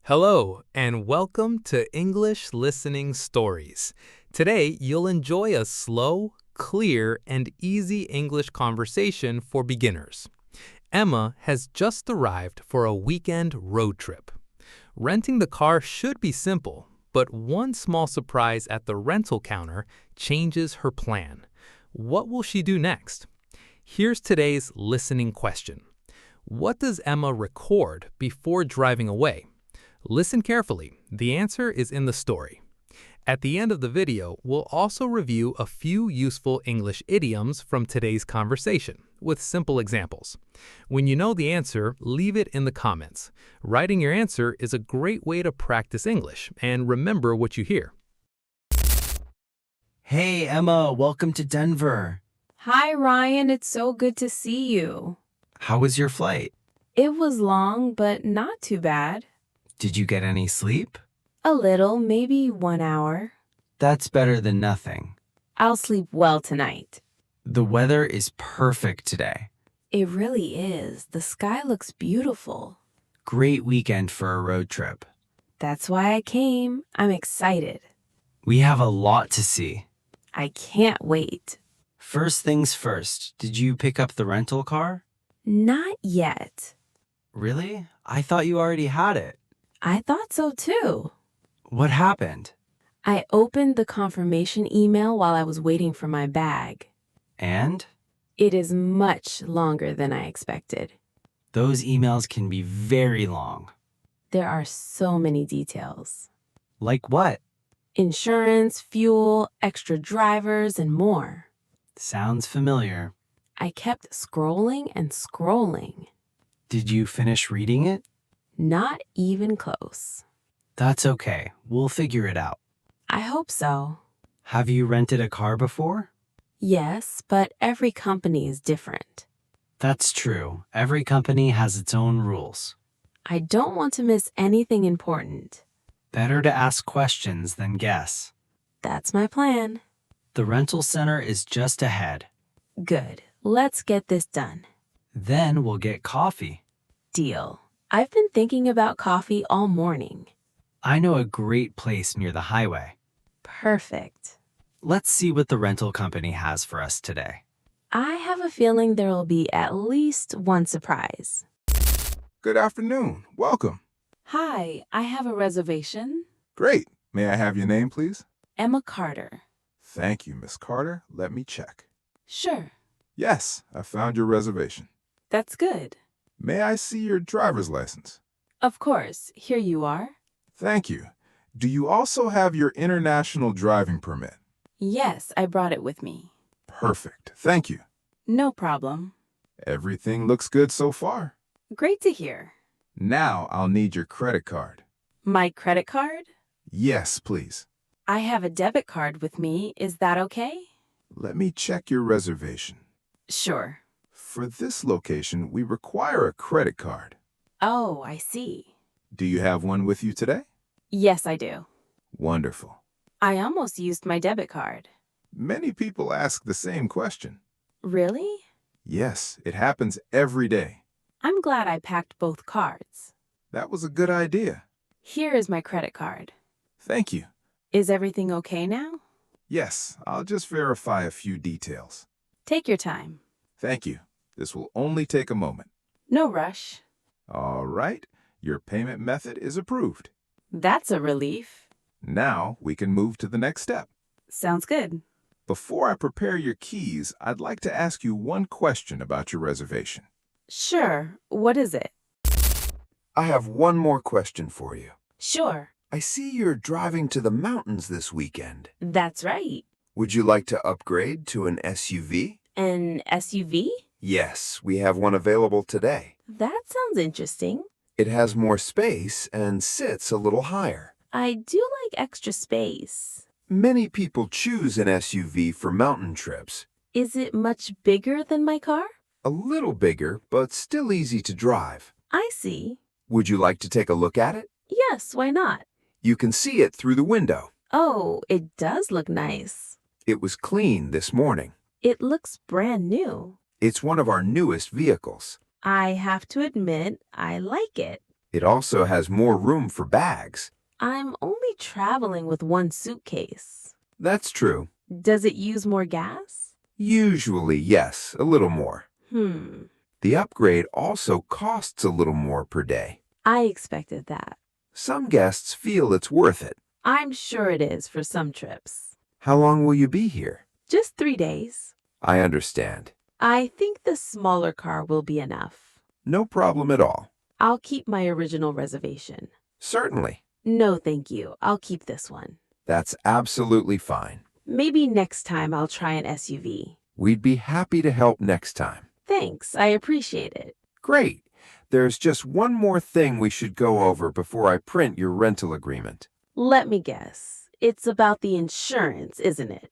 Hello, and welcome to English Listening Stories. Today, you'll enjoy a slow, clear, and easy English conversation for beginners. Emma has just arrived for a weekend road trip. Renting the car should be simple, but one small surprise at the rental counter changes her plan. What will she do next? Here's today's listening question. What does Emma record before driving away? Listen carefully. The answer is in the story. At the end of the video, we'll also review a few useful English idioms from today's conversation, with simple examples. When you know the answer, leave it in the comments. Writing your answer is a great way to practice English and remember what you hear. Hey, Emma, welcome to Denver. Hi, Ryan. It's so good to see you. How was your flight? It was long, but not too bad. Did you get any sleep? A little, maybe 1 hour. That's better than nothing. I'll sleep well tonight. The weather is perfect today. It really is. The sky looks beautiful. Great weekend for a road trip. That's why I came. I'm excited. We have a lot to see. I can't wait. First things first, did you pick up the rental car? Not yet. Really? I thought you already had it. I thought so too. What happened? I opened the confirmation email while I was waiting for my bag. And? It is much longer than I expected. Those emails can be very long. There are so many details. Like what? Insurance, fuel, extra drivers, and more. Sounds familiar. I kept scrolling and scrolling. Did you finish reading it? Not even close. That's okay. We'll figure it out. I hope so. Have you rented a car before? Yes, but every company is different. That's true. Every company has its own rules. I don't want to miss anything important. Better to ask questions than guess. That's my plan. The rental center is just ahead. Good. Let's get this done. Then we'll get coffee. Deal. I've been thinking about coffee all morning. I know a great place near the highway. Perfect. Let's see what the rental company has for us today. I have a feeling there will be at least one surprise. Good afternoon. Welcome. Hi, I have a reservation. Great. May I have your name, please? Emma Carter. Thank you, Miss Carter. Let me check. Sure. Yes, I found your reservation. That's good. May I see your driver's license? Of course. Here you are. Thank you. Do you also have your international driving permit? Yes, I brought it with me. Perfect. Thank you. No problem. Everything looks good so far. Great to hear. Now I'll need your credit card. My credit card? Yes, please. I have a debit card with me. Is that okay? Let me check your reservation. Sure. For this location, we require a credit card. Oh, I see. Do you have one with you today? Yes, I do. Wonderful. I almost used my debit card. Many people ask the same question. Really? Yes, it happens every day. I'm glad I packed both cards. That was a good idea. Here is my credit card. Thank you. Is everything okay now? Yes, I'll just verify a few details. Take your time. Thank you. This will only take a moment. No rush. All right, your payment method is approved. That's a relief. Now we can move to the next step. Sounds good. Before I prepare your keys, I'd like to ask you one question about your reservation. Sure. What is it? I have one more question for you. Sure. I see you're driving to the mountains this weekend. That's right. Would you like to upgrade to an SUV? An SUV? Yes, we have one available today. That sounds interesting. It has more space and sits a little higher. I do like extra space. Many people choose an SUV for mountain trips. Is it much bigger than my car? A little bigger, but still easy to drive. I see. Would you like to take a look at it? Yes, why not? You can see it through the window. Oh, it does look nice. It was cleaned this morning. It looks brand new. It's one of our newest vehicles. I have to admit, I like it. It also has more room for bags. I'm only traveling with one suitcase. That's true. Does it use more gas? Usually, yes, a little more. The upgrade also costs a little more per day. I expected that. Some guests feel it's worth it. I'm sure it is for some trips. How long will you be here? Just 3 days. I understand. I think the smaller car will be enough. No problem at all. I'll keep my original reservation. Certainly. No, thank you. I'll keep this one. That's absolutely fine. Maybe next time I'll try an SUV. We'd be happy to help next time. Thanks, I appreciate it. Great. There's just one more thing we should go over before I print your rental agreement. Let me guess. It's about the insurance, isn't it?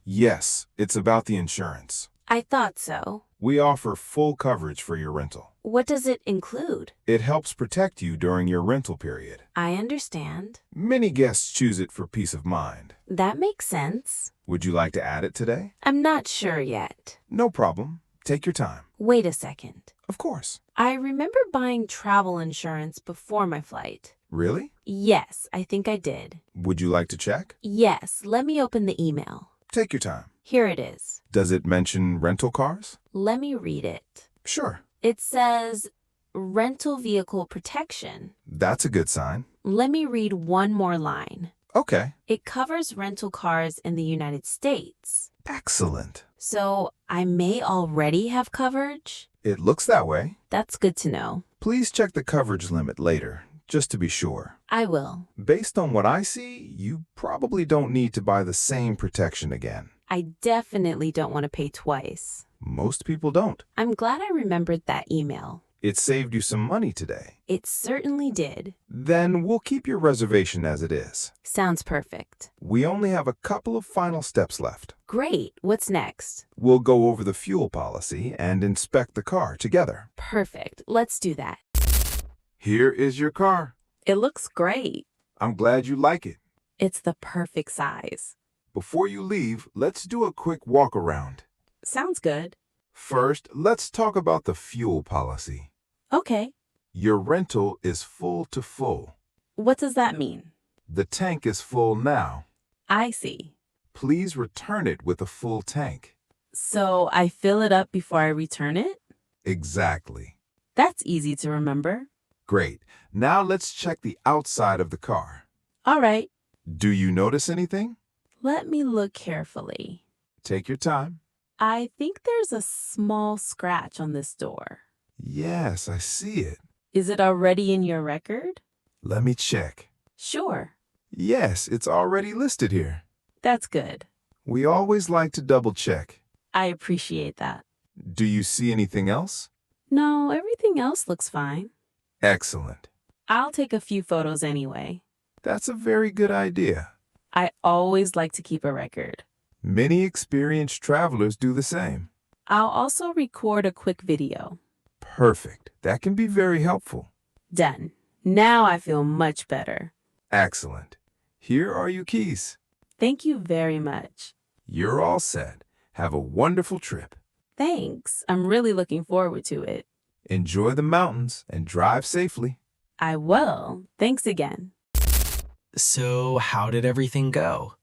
Yes, it's about the insurance. I thought so. We offer full coverage for your rental. What does it include? It helps protect you during your rental period. I understand. Many guests choose it for peace of mind. That makes sense. Would you like to add it today? I'm not sure yet. No problem. Take your time. Wait a second. Of course. I remember buying travel insurance before my flight. Really? Yes, I think I did. Would you like to check? Yes, let me open the email. Take your time. Here it is. Does it mention rental cars? Let me read it. Sure. It says rental vehicle protection. That's a good sign. Let me read one more line. Okay. It covers rental cars in the United States. Excellent. So I may already have coverage? It looks that way. That's good to know. Please check the coverage limit later, just to be sure. I will. Based on what I see, you probably don't need to buy the same protection again. I definitely don't want to pay twice. Most people don't. I'm glad I remembered that email. It saved you some money today. It certainly did. Then we'll keep your reservation as it is. Sounds perfect. We only have a couple of final steps left. Great. What's next? We'll go over the fuel policy and inspect the car together. Perfect. Let's do that. Here is your car. It looks great. I'm glad you like it. It's the perfect size. Before you leave, let's do a quick walk around. Sounds good. First, let's talk about the fuel policy. Okay. Your rental is full to full. What does that mean? The tank is full now. I see. Please return it with a full tank. So I fill it up before I return it? Exactly. That's easy to remember. Great. Now let's check the outside of the car. All right. Do you notice anything? Let me look carefully. Take your time. I think there's a small scratch on this door. Yes, I see it. Is it already in your record? Let me check. Sure. Yes, it's already listed here. That's good. We always like to double check. I appreciate that. Do you see anything else? No, everything else looks fine. Excellent. I'll take a few photos anyway. That's a very good idea. I always like to keep a record. Many experienced travelers do the same. I'll also record a quick video. Perfect. That can be very helpful. Done. Now I feel much better. Excellent. Here are your keys. Thank you very much. You're all set. Have a wonderful trip. Thanks. I'm really looking forward to it. Enjoy the mountains and drive safely. I will. Thanks again. So, how did everything go?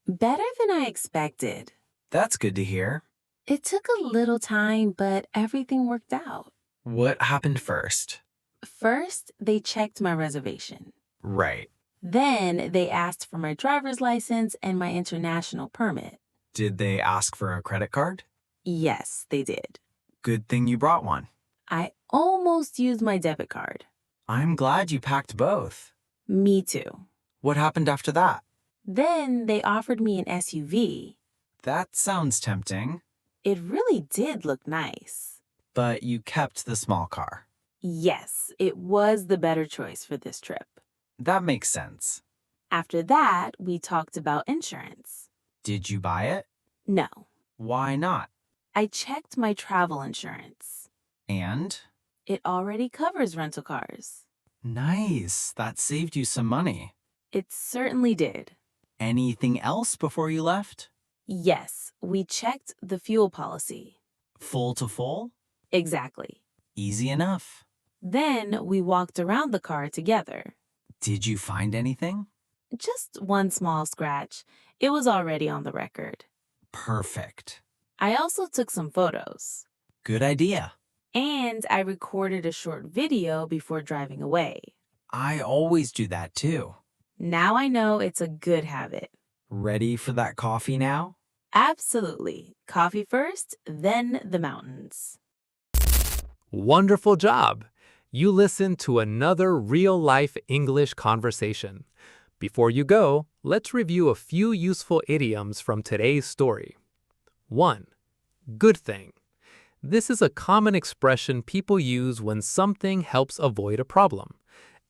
Better than I expected. That's good to hear. It took a little time, but everything worked out. What happened first? First, they checked my reservation. Right. Then they asked for my driver's license and my international permit. Did they ask for a credit card? Yes, they did. Good thing you brought one. I almost used my debit card. I'm glad you packed both. Me too. What happened after that? Then they offered me an SUV. That sounds tempting, It really did look nice. but you kept the small car. Yes, it was the better choice for this trip. That makes sense. After that, we talked about insurance. Did you buy it? No, Why not? I checked my travel insurance. And? It already covers rental cars. Nice. That saved you some money. It certainly did. Anything else before you left? Yes, we checked the fuel policy. Full to full? Exactly. Easy enough. Then we walked around the car together. Did you find anything? Just one small scratch. It was already on the record. Perfect. I also took some photos. Good idea. And I recorded a short video before driving away. I always do that too. Now I know it's a good habit. Ready for that coffee now? Absolutely. Coffee first, then the mountains. Wonderful job! You listened to another real-life English conversation. Before you go, let's review a few useful idioms from today's story. 1. Good thing. This is a common expression people use when something helps avoid a problem.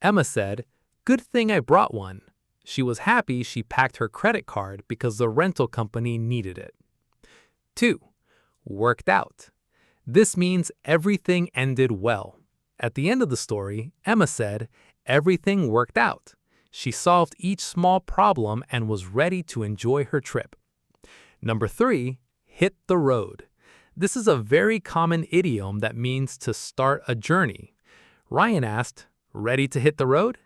Emma said, "Good thing I brought one." She was happy she packed her credit card because the rental company needed it. 2. Worked out. This means everything ended well. At the end of the story, Emma said, "Everything worked out." She solved each small problem and was ready to enjoy her trip. Number 3, hit the road. This is a very common idiom that means to start a journey. Ryan asked, "Ready to hit the road?"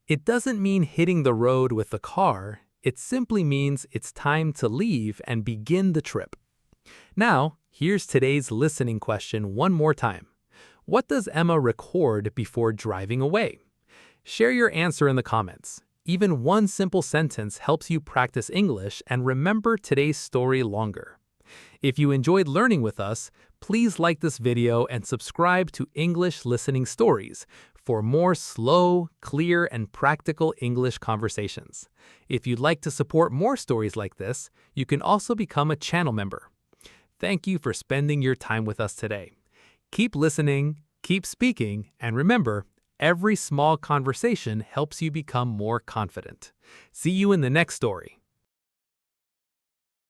It doesn't mean hitting the road with the car. It simply means it's time to leave and begin the trip. Now, here's today's listening question one more time. What does Emma record before driving away? Share your answer in the comments. Even one simple sentence helps you practice English and remember today's story longer. If you enjoyed learning with us, please like this video and subscribe to English Listening Stories for more slow, clear, and practical English conversations. If you'd like to support more stories like this, you can also become a channel member. Thank you for spending your time with us today. Keep listening, keep speaking, and remember, every small conversation helps you become more confident. See you in the next story.